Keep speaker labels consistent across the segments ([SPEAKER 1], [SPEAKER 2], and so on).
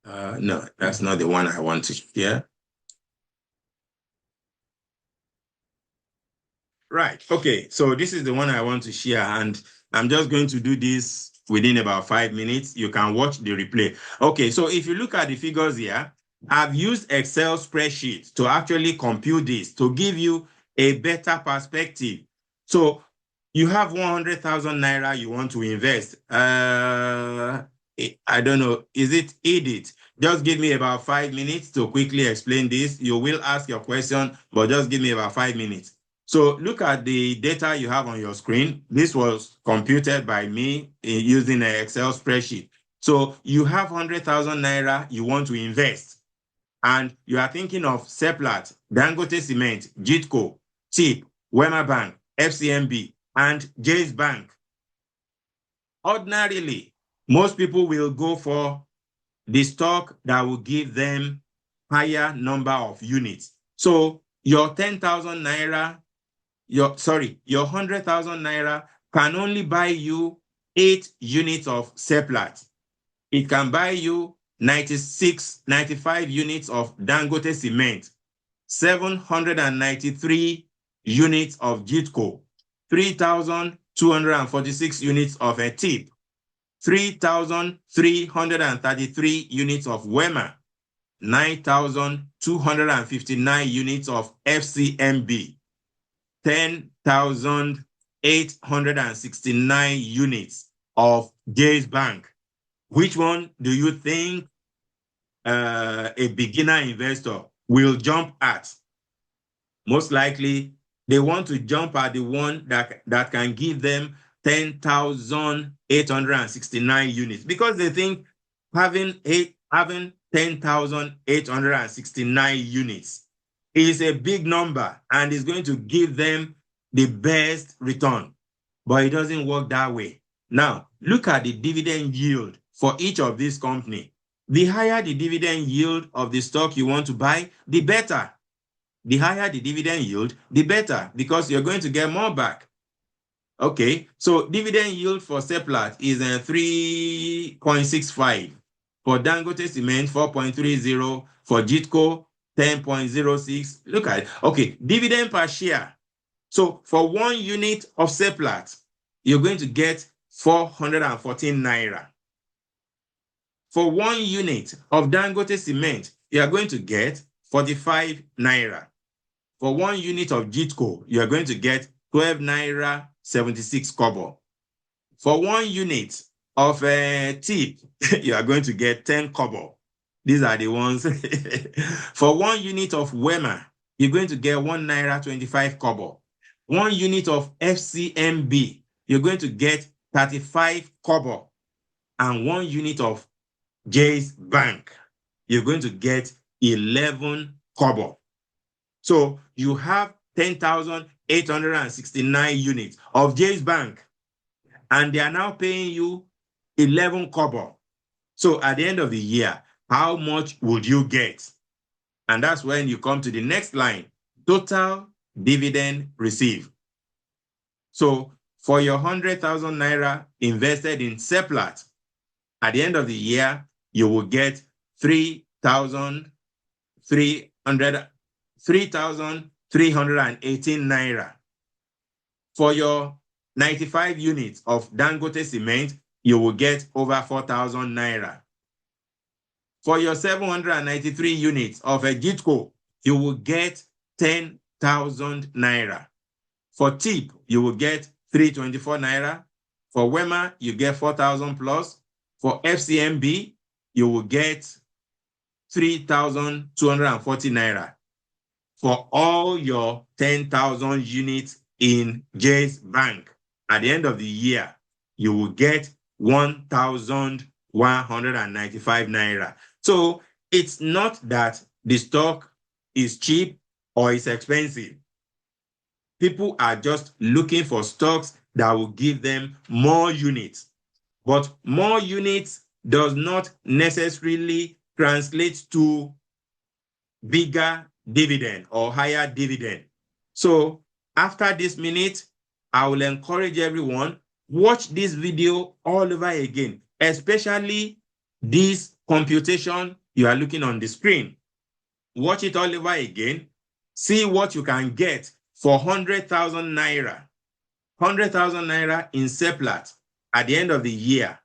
[SPEAKER 1] No, that's not the one I want to share. Right. Okay. So this is the one I want to share, and I'm just going to do this within about 5 minutes. You can watch the replay. Okay. So if you look at the figures here, I've used Excel spreadsheet to actually compute this to give you a better perspective. So you have 100,000 naira you want to invest. I don't know. Is it Edith? Just give me about 5 minutes to quickly explain this. You will ask your question, but just give me about 5 minutes. So look at the data you have on your screen. This was computed by me using an Excel spreadsheet. So you have 100,000 naira you want to invest, and you are thinking of SEPLAT, Dangote Cement, GTCO, TIP, Wema Bank, FCMB, and Jaiz Bank. Ordinarily, most people will go for the stock that will give them higher number of units. So your 10,000 naira, your 100,000 naira can only buy you 8 units of SEPLAT. It can buy you 95 units of Dangote Cement, 793 units of GTCO, 3,246 units of a TIP, 3,333 units of Wema, 9,259 units of FCMB, 10,869 units of Jaiz Bank. Which one do you think a beginner investor will jump at? Most likely, they want to jump at the one that can give them 10,869 units, because they think having 10,869 units is a big number and is going to give them the best return. But it doesn't work that way. Now, look at the dividend yield for each of these companies. The higher the dividend yield of the stock you want to buy, the better. The higher the dividend yield, the better, because you're going to get more back. Okay, so dividend yield for SEPLAT is 3.65. For Dangote Cement, 4.30. For GTCO, 10.06. Look at it. Okay, dividend per share. So for 1 unit of SEPLAT, you're going to get 414 naira. For 1 unit of Dangote Cement, you are going to get 45 naira. For 1 unit of GTCO, you are going to get 12 naira 76 kobo. For 1 unit of TIP, you are going to get 10 kobo. These are the ones. For 1 unit of Wema, you're going to get 1 naira 25 kobo. 1 unit of FCMB, you're going to get 35 kobo. And 1 unit of Jaiz Bank, you're going to get 11 kobo. So you have 10,869 units of Jaiz Bank, and they are now paying you 11 kobo. So at the end of the year, how much would you get? And that's when you come to the next line, total dividend received. So for your 100,000 naira invested in SEPLAT, at the end of the year, you will get 3,318 naira. For your 95 units of Dangote Cement, you will get over 4,000 naira. For your 793 units of a GTCO, you will get 10,000 naira. For TIP, you will get 324 naira. For Wema, you get 4,000 plus. For FCMB, you will get 3,240 naira. For all your 10,000 units in Jaiz Bank, at the end of the year, you will get 1,195 naira. So it's not that the stock is cheap or is expensive. People are just looking for stocks that will give them more units. But more units does not necessarily translate to bigger dividend or higher dividend. So after this minute, I will encourage everyone, watch this video all over again, especially this computation you are looking on the screen. Watch it all over again. See what you can get for 100,000 naira. 100,000 naira in SEPLAT at the end of the year.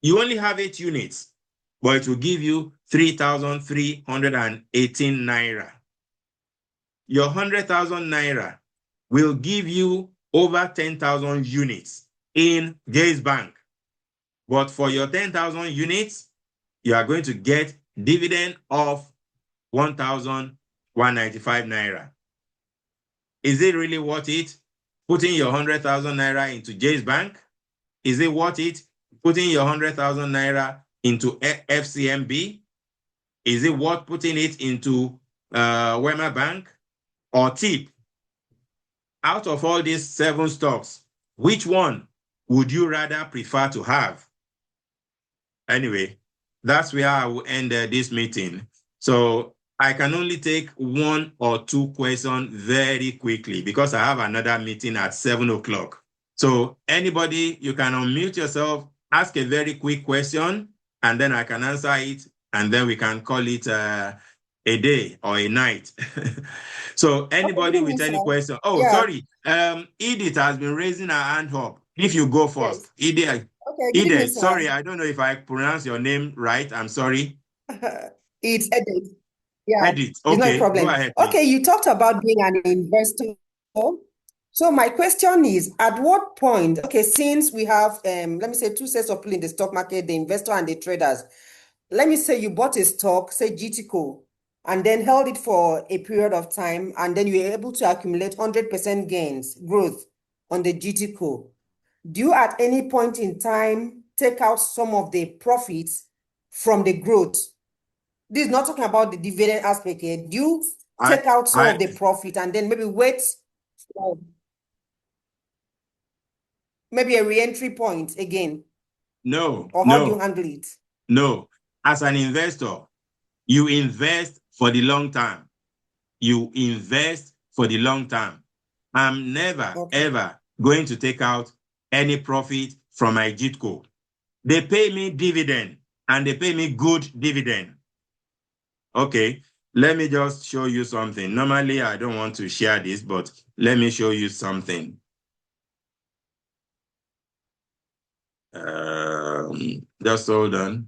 [SPEAKER 1] You only have 8 units, but it will give you 3,318 naira. Your 100,000 naira will give you over 10,000 units in Jaiz Bank. But for your 10,000 units, you are going to get dividend of 1,195 naira. Is it really worth it putting your 100,000 naira into Jaiz Bank? Is it worth it putting your 100,000 naira into FCMB? Is it worth putting it into Wema Bank or TIP? Out of all these 7 stocks, which one would you rather prefer to have? Anyway, that's where I will end this meeting. So I can only take 1 or 2 questions very quickly because I have another meeting at 7 o'clock. So anybody, you can unmute yourself, ask a very quick question, and then I can answer it, and then we can call it a day or a night. So anybody with any question? Oh, yeah. Sorry. Edith has been raising her hand up. If you go first. Yes. Edith, Edith, sorry, I don't know if I pronounce your name right. I'm sorry.
[SPEAKER 2] It's Edith. Yeah,
[SPEAKER 1] Edith. Okay,
[SPEAKER 2] no problem.
[SPEAKER 1] Go ahead, please.
[SPEAKER 2] Okay, you talked about being an investor. So my question is, at what point, okay, since we have, let me say 2 sets of people in the stock market, the investor and the traders, let me say you bought a stock, say GTCO, and then held it for a period of time, and then you were able to accumulate 100% gains, growth on the GTCO. Do you at any point in time take out some of the profits from the growth? This is not talking about the dividend aspect here. Do you take out some of the profit and then maybe wait for maybe a re-entry point again?
[SPEAKER 1] No.
[SPEAKER 2] Or how do you handle it?
[SPEAKER 1] No. As an investor, you invest for the long term. You invest for the long term. I'm never, ever going to take out any profit from my GTCO. They pay me dividend, and they pay me good dividend. Okay, let me just show you something. Normally, I don't want to share this, but let me show you something. Just hold on.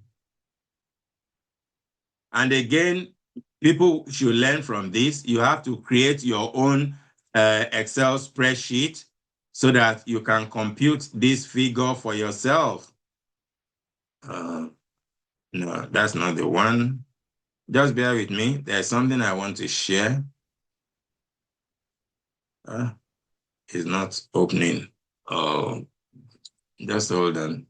[SPEAKER 1] And again, people should learn from this. You have to create your own Excel spreadsheet so that you can compute this figure for yourself. No, that's not the one. Just bear with me. There's something I want to share. It's not opening. Oh, just hold on.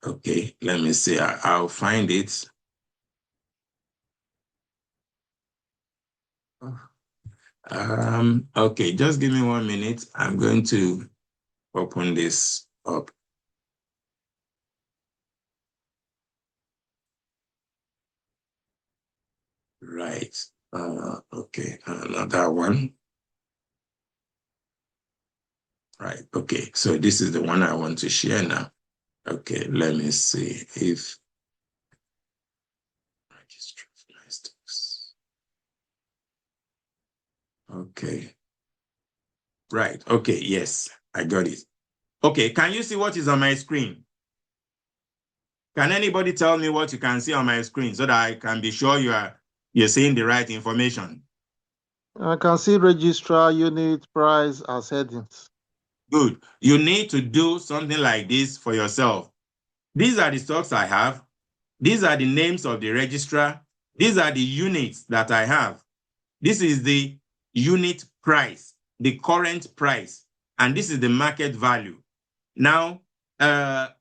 [SPEAKER 1] Okay, let me see. I'll find it. Okay, just give me 1 minute. I'm going to open this up. Right. Okay, another one. Right, okay. So this is the one I want to share now. Okay, let me see if okay. Right, okay, yes, I got it. Okay, can you see what is on my screen? Can anybody tell me what you can see on my screen so that I can be sure you're seeing the right information?
[SPEAKER 3] I can see registrar, unit, price as headings.
[SPEAKER 1] Good. You need to do something like this for yourself. These are the stocks I have. These are the names of the registrar. These are the units that I have. This is the unit price, the current price, and this is the market value. Now,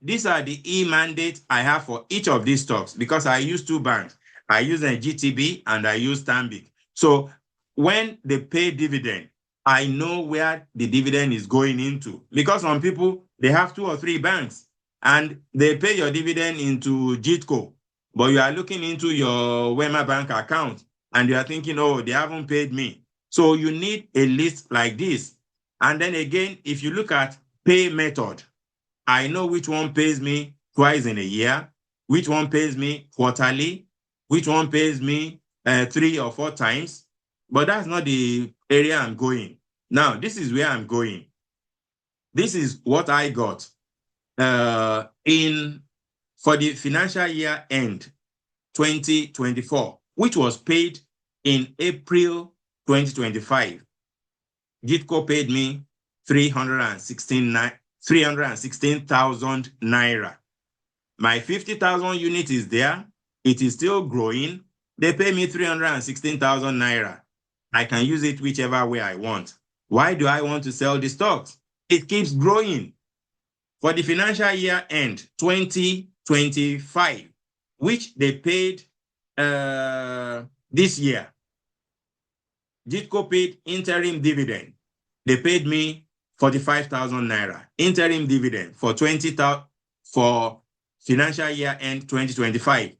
[SPEAKER 1] these are the e-mandate I have for each of these stocks because I use 2 banks. I use a GTB and I use Stanbic. So when they pay dividend, I know where the dividend is going into because some people, they have 2 or 3 banks and they pay your dividend into GTCO, but you are looking into your Wema Bank account and you are thinking, oh, they haven't paid me. So you need a list like this. And then again, if you look at pay method, I know which one pays me twice in a year, which one pays me quarterly, which one pays me 3 or 4 times. But that's not the area I'm going. Now, this is where I'm going. This is what I got for the financial year end 2024, which was paid in April 2025. GTCO paid me 316,000 naira. My 50,000 unit is there. It is still growing. They pay me 316,000 naira. I can use it whichever way I want. Why do I want to sell the stocks? It keeps growing. For the financial year end 2025, which they paid this year, GTCO paid interim dividend. They paid me 45,000 naira interim dividend for financial year end 2025.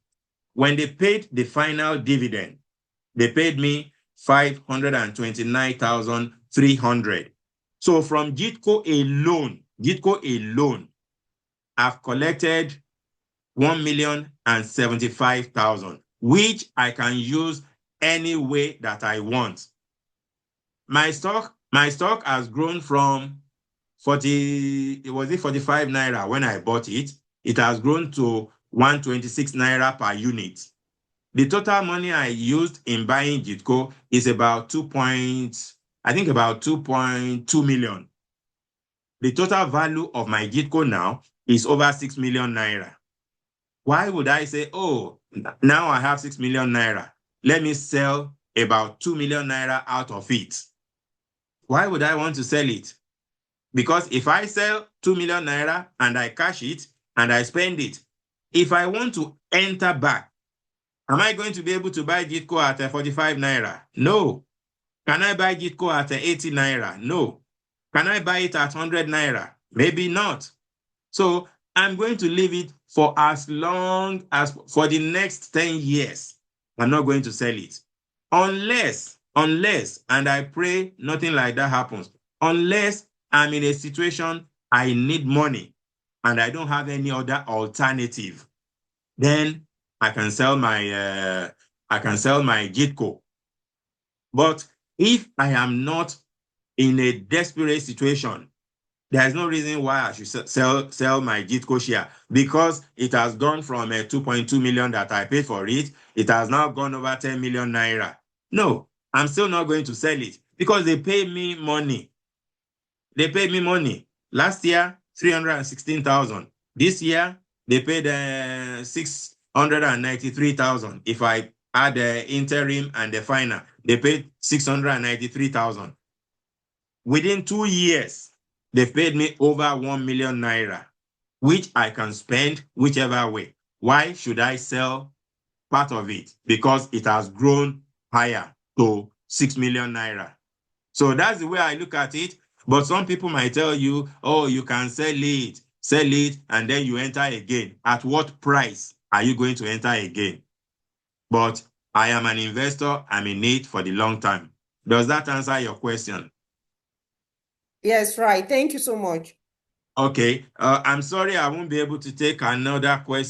[SPEAKER 1] When they paid the final dividend, they paid me 529,300. So from GTCO alone, I've collected 1,075,000, which I can use any way that I want. My stock has grown from 45 naira when I bought it. It has grown to 126 naira per unit. The total money I used in buying GTCO is about 2.2 million. The total value of my GTCO now is over 6 million naira. Why would I say, oh, now I have 6 million naira, let me sell about 2 million naira out of it? Why would I want to sell it? Because if I sell 2 million naira and I cash it and I spend it, if I want to enter back, am I going to be able to buy GTCO at 45 naira? No. Can I buy GTCO at 80 naira? No. Can I buy it at 100 naira? Maybe not. So I'm going to leave it for as long as for the next 10 years. I'm not going to sell it. Unless, and I pray nothing like that happens, unless I'm in a situation I need money and I don't have any other alternative, then I can sell my GTCO. But if I am not in a desperate situation, there's no reason why I should sell my GTCO share, because it has gone from 2.2 million that I paid for it. It has now gone over 10 million naira. No, I'm still not going to sell it because they pay me money. They paid me money. Last year, 316,000. This year, they paid 693,000. If I add the interim and the final, they paid 693,000. Within 2 years, they paid me over 1 million naira, which I can spend whichever way. Why should I sell part of it? Because it has grown higher to 6 million naira. So that's the way I look at it. But some people might tell you, oh, you can sell it, and then you enter again. At what price are you going to enter again? But I am an investor. I'm in it for the long time. Does that answer your question?
[SPEAKER 2] Yes, right. Thank you so much.
[SPEAKER 1] Okay. I'm sorry I won't be able to take another question.